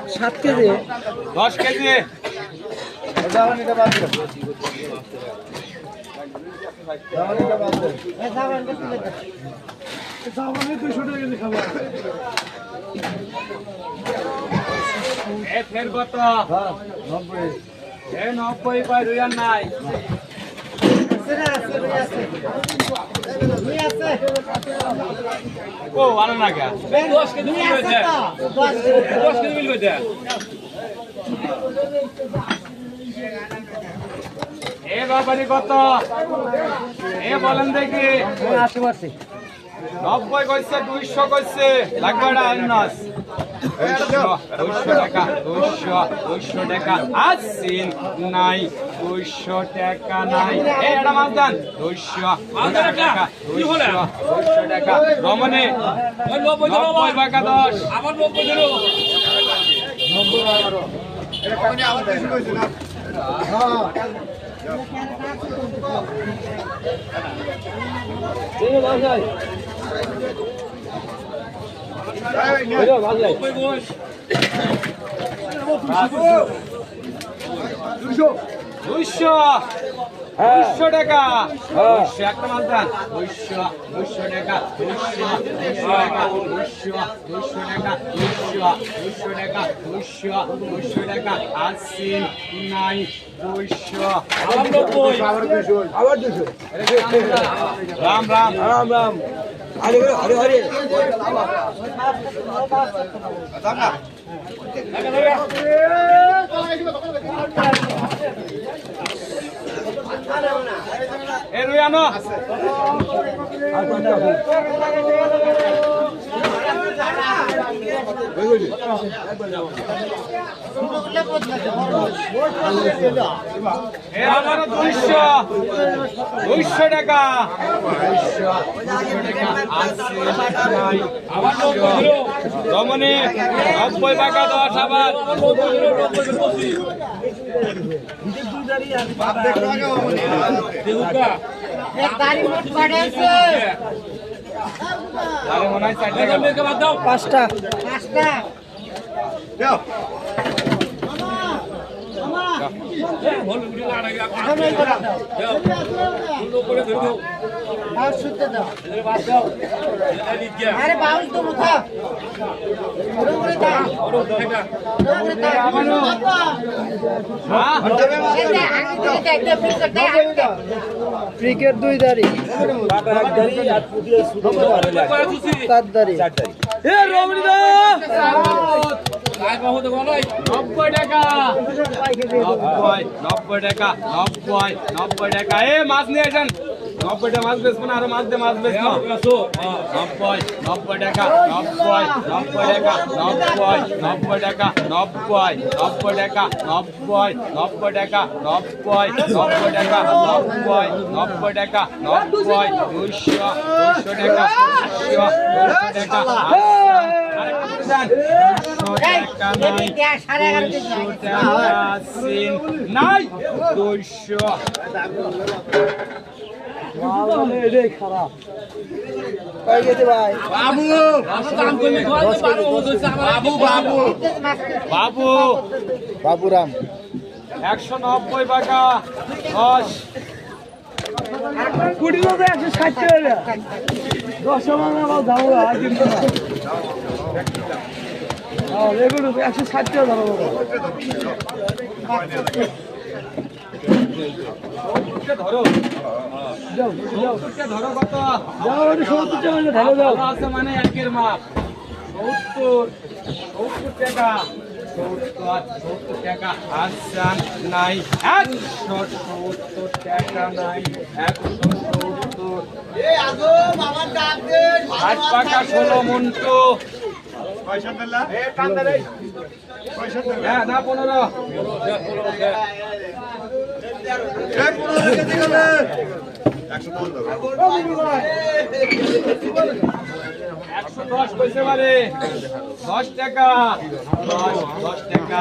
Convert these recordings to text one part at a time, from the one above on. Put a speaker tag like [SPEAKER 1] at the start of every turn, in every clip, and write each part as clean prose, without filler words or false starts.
[SPEAKER 1] 7 KG
[SPEAKER 2] 10 KG ফের কত 90 কয় রুইয়ার নাই ও আনা না কে 10 কেজি মিল হইছে 10 কেজি মিল হইছে এ বাবারি কত এ বলেন দেখি
[SPEAKER 1] 80 পারছি
[SPEAKER 2] 90 কইছে 200 কইছে লাগবে না আননাস 200 টাকা 200 টাকা আসিন নাই 200 টাকা নাই এটা মাছ দেন 200 টাকা কি হলো 200 টাকা রমনে 90 টাকা 10 আবার 90 দিল 90 এটা কোনে আমাদের শুরু হইছে না হ্যাঁ এই বাজাই এই বাজাই 200 টাকা 200 একটা মাল দেন 200 টাকা 200 টাকা 200 টাকা 200 টাকা 200 টাকা 80 নাই 200 আবার 200 রাম রাম রাম রাম আরে আরে আরে দাম না এ রুয়ানো আমার 200 টাকা রমনে 90 টাকা 10 আবার
[SPEAKER 1] পাঁচটা ক্রিকেট 2 দাড়ি 7 দাড়ি এ রমণীদা 90 টাকা 90 টাকা 90 টাকা এ মাছ নিয়ে আসেন 90 টাকা মাছ বেচবো না আরো মাছ দে মাছ বেচবো 90 টাকা 90 টাকা 90 টাকা 90 টাকা 90 টাকা 90 টাকা 90 টাকা 200 টাকা 200 টাকা নাই 200 খারাপ ভাই বাবু
[SPEAKER 2] বাবু বাবু
[SPEAKER 1] বাবুরাম
[SPEAKER 2] 190 টাকা 10
[SPEAKER 1] কুড়ি 160 টাকা 10 টাকা দাও আর কিন্তু না লেগুলো 160 টাকা দাও
[SPEAKER 2] ধরো ধরো কত
[SPEAKER 1] দাও 70 টাকা ঢালো দাও
[SPEAKER 2] আছে মানে একের মাপ 70 টাকা 70 টাকা আচ্ছা নাই 170 টাকা নাই 170 এই আজব আমার ডাক দেন 60 টাকা 16 মন্টু পয়সা দিলা এ টান্দা রে পয়সা দিলা হ্যাঁ না 15 এ 15 কেজি গেলে 110 কইছে পারে 10 টাকা 10 টাকা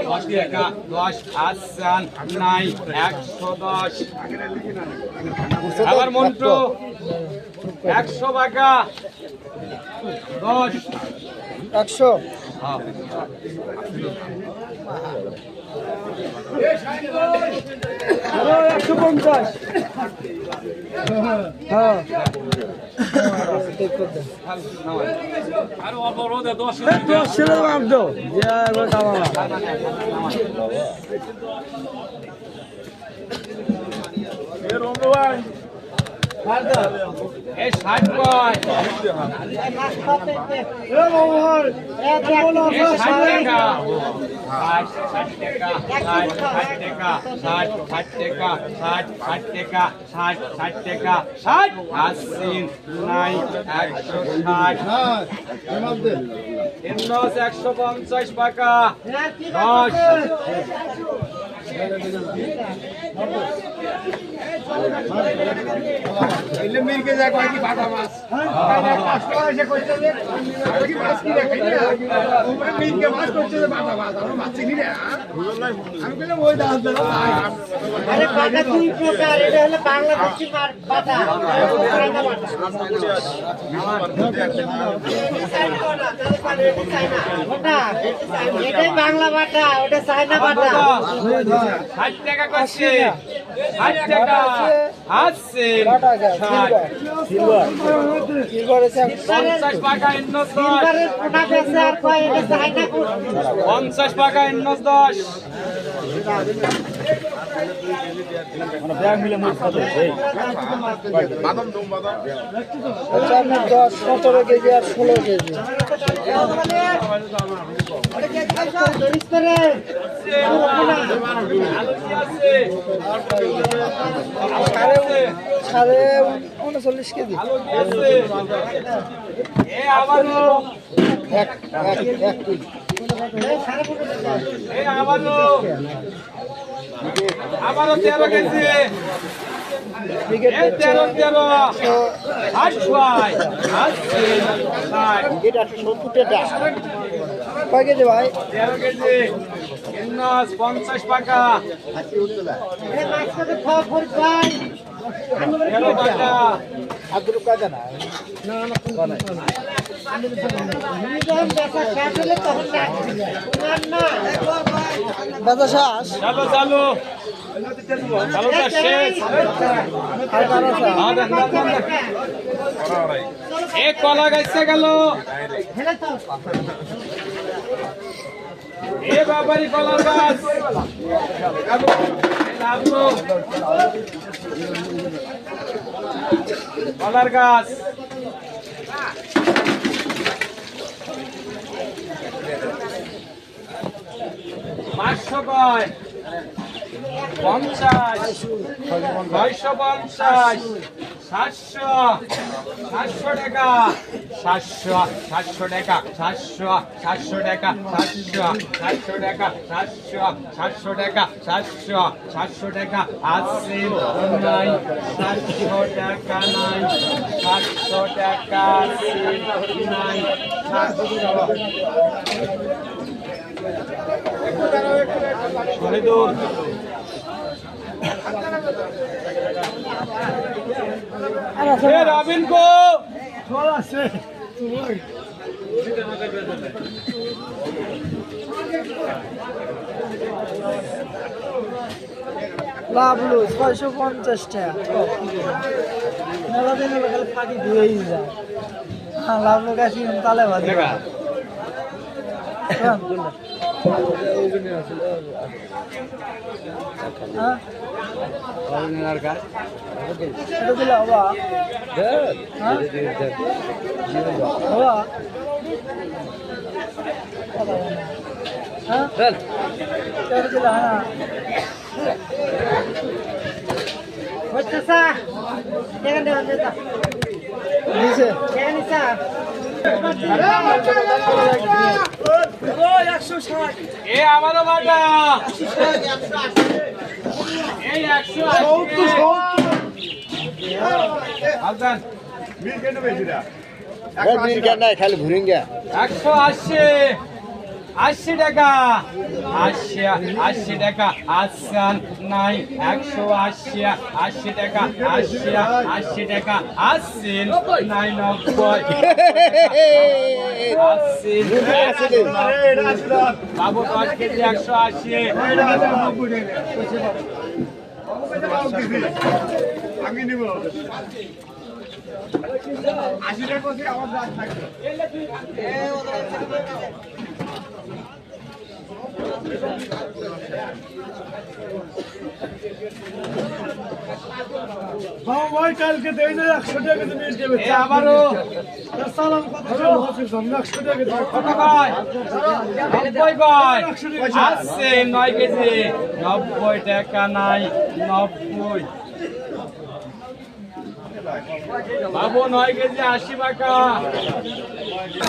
[SPEAKER 2] 10 টাকা 10 আসান নাই 110 আবার মন্টু 100 টাকা 10
[SPEAKER 3] 100
[SPEAKER 2] হ্যাঁ
[SPEAKER 3] হ্যালো 150 হ্যাঁ ঠিক করতে
[SPEAKER 2] আরো অল্প রোদে 10
[SPEAKER 3] 10 ছেলে মাপ দাও যা একবার কামালা
[SPEAKER 1] এ রমরো ভাই
[SPEAKER 2] এই 60 কয়
[SPEAKER 3] এ মোহন এক বলো
[SPEAKER 2] এই 60 টাকা 60 টাকা 60 টাকা 60 টাকা 60 টাকা 60 টাকা 60 আসিন নাই 160 ইন্নস 150 টাকা
[SPEAKER 1] এলে মিলকে যায় কয় কি বাটা মাছ কষ্ট হয়েছে কইতে যে কি মাছ কি রে ওমরে মিলকে মাছ করছে যে বাটা মাছ আমরা মাছ চিনি রে আমি বললাম ওই দাস দাও
[SPEAKER 4] আরে বাটা দুই প্রকার এটা হলো বাংলাদেশি বাটা চাইনা বাটা ওটা এটাই বাংলা বাটা ওটা চাইনা বাটা
[SPEAKER 2] 60 টাকা করছে 60 টাকা আসিন 50 টাকা ইন্নস 10
[SPEAKER 4] সিলভারের কোনা বেচে আর কয় এটা চাইনা
[SPEAKER 2] 50 টাকা ইন্নস 10
[SPEAKER 3] আচ্ছা আপনার 10 17 কেজি আর 16 কেজি
[SPEAKER 4] ধরিস করে
[SPEAKER 3] সাড়ে 39 কেজি এক কেজি
[SPEAKER 2] আবারও 13 কেজি
[SPEAKER 3] ক্রিকেট
[SPEAKER 2] 13
[SPEAKER 3] কয় কেজি ভাই
[SPEAKER 2] 13 কেজি ইন্নস 50 টাকা
[SPEAKER 4] এই মাছটাকে খাওয়া ফরিদ ভাই
[SPEAKER 2] 13 টাকা
[SPEAKER 3] আব্দুল কাদের না
[SPEAKER 4] আমি যখন বেচা শেষ হলে তখন রাখছি তোমার না
[SPEAKER 3] বেচা শ্বাস
[SPEAKER 2] চালু চালু চালুটা শেষ এ কলা গাইছে গেল
[SPEAKER 4] হেলে তো
[SPEAKER 2] এ বাবারি কলার গাছ কলার গাছ পাঁচশো কয় 50 950 700 700 টাকা 700 টাকা 700 টাকা 700 টাকা 700 টাকা 700 টাকা আসিন নাই 700 টাকা নাই 700 টাকা আসিন নাই 700 শহীদুল এ রবিন কো
[SPEAKER 3] চল আছে লাভলু 650 টাকা মেলা দিন হলো খালি ফাঁকি দিয়েই যায় হ্যাঁ লাভলু গাছি তালে বাজে হ্যাঁ এটা দিলে হবা হবা হ্যাঁ এটা দিলে হ্যাঁ
[SPEAKER 4] হচ্ছে স্যার দেখেন দেখেন
[SPEAKER 3] দিছে
[SPEAKER 4] দেখেন স্যার
[SPEAKER 2] এ আমারও বাটা এই 180 মাছ দেন।
[SPEAKER 1] মিল কেন বেশি না
[SPEAKER 5] মিল কেন নাই খালি ভুরিঙ্গা
[SPEAKER 2] 180 80 টাকা 80 টাকা আসান নাই 180 80 টাকা 80 টাকা আসিন নাই 90 আসিন বাবু 10 কেজি 180
[SPEAKER 1] আমি নিব 80 টাকা করে আমার দাম থাকবে
[SPEAKER 3] হ্যাঁ ভাই কালকে দেই যে 100 টাকা তুমি দেবে
[SPEAKER 2] এ আবারও
[SPEAKER 3] সালাম কত হচ্ছে 100 টাকা
[SPEAKER 2] কত কয় 90 কয় আছে 9 কেজি 90 টাকা নাই 90 বাবু 9 কেজি 80 টাকা